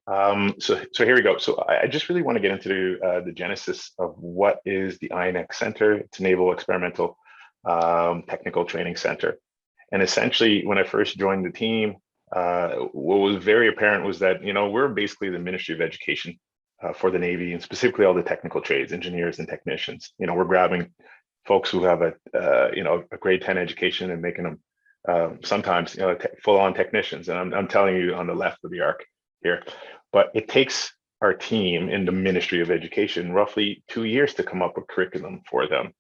So here we go. So I just really want to get into the genesis of what is the iNExT Center. It's a Naval Experimental Technical Training Center. And essentially, when I first joined the team, what was very apparent was that, we're basically the Ministry of Education for the Navy, and specifically all the technical trades, engineers and technicians. We're grabbing folks who have a grade 10 education and making them sometimes, full-on technicians. And I'm telling you on the left of the arc here. But it takes our team in the Ministry of Education roughly 2 years to come up with curriculum for them.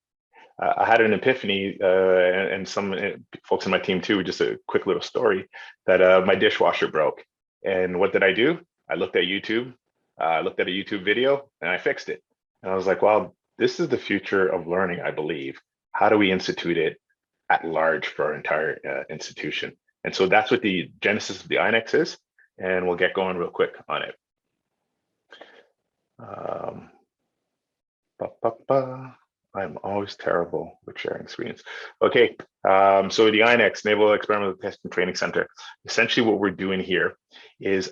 I had an epiphany, and some folks in my team too, just a quick little story, that my dishwasher broke. And what did I do? I looked at YouTube, looked at a YouTube video, and I fixed it. And I was like, wow, this is the future of learning, I believe. How do we institute it at large for our entire institution? And so that's what the genesis of the iNExT is. And we'll get going real quick on it. I'm always terrible with sharing screens. Okay, so the iNExT, Naval Experimental Testing Training Center, essentially what we're doing here is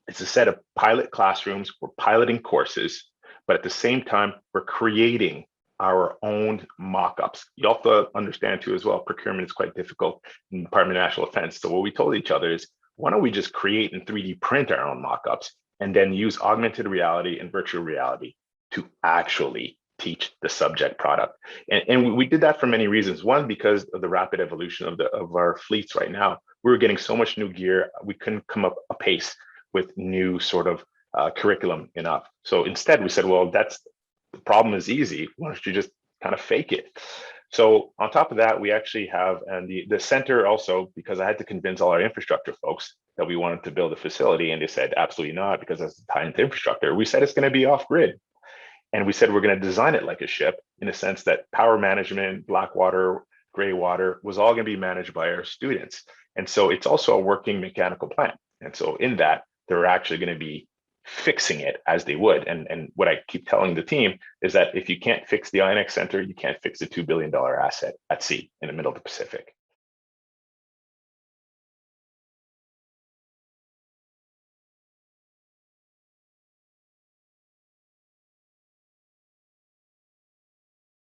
it's a set of pilot classrooms. We're piloting courses, but at the same time, we're creating our own mock-ups. You have to understand too as well, procurement is quite difficult in the Department of National Defense. So what we told each other is, why don't we just create and 3D print our own mock-ups and then use augmented reality and virtual reality to actually teach the subject product. And we did that for many reasons. One, because of the rapid evolution of our fleets right now. We were getting so much new gear, we couldn't come up a pace with new sort of curriculum enough. So instead we said, well, the problem is easy. Why don't you just kind of fake it? So on top of that, we actually have, and the center also, because I had to convince all our infrastructure folks that we wanted to build a facility, and they said, absolutely not, because that's tied into infrastructure. We said it's going to be off grid. And we said, we're going to design it like a ship in the sense that power management, black water, gray water was all going to be managed by our students. And so it's also a working mechanical plant. And so in that, they're actually going to be fixing it as they would. And what I keep telling the team is that if you can't fix the iNExT Center, you can't fix a $2 billion asset at sea in the middle of the Pacific.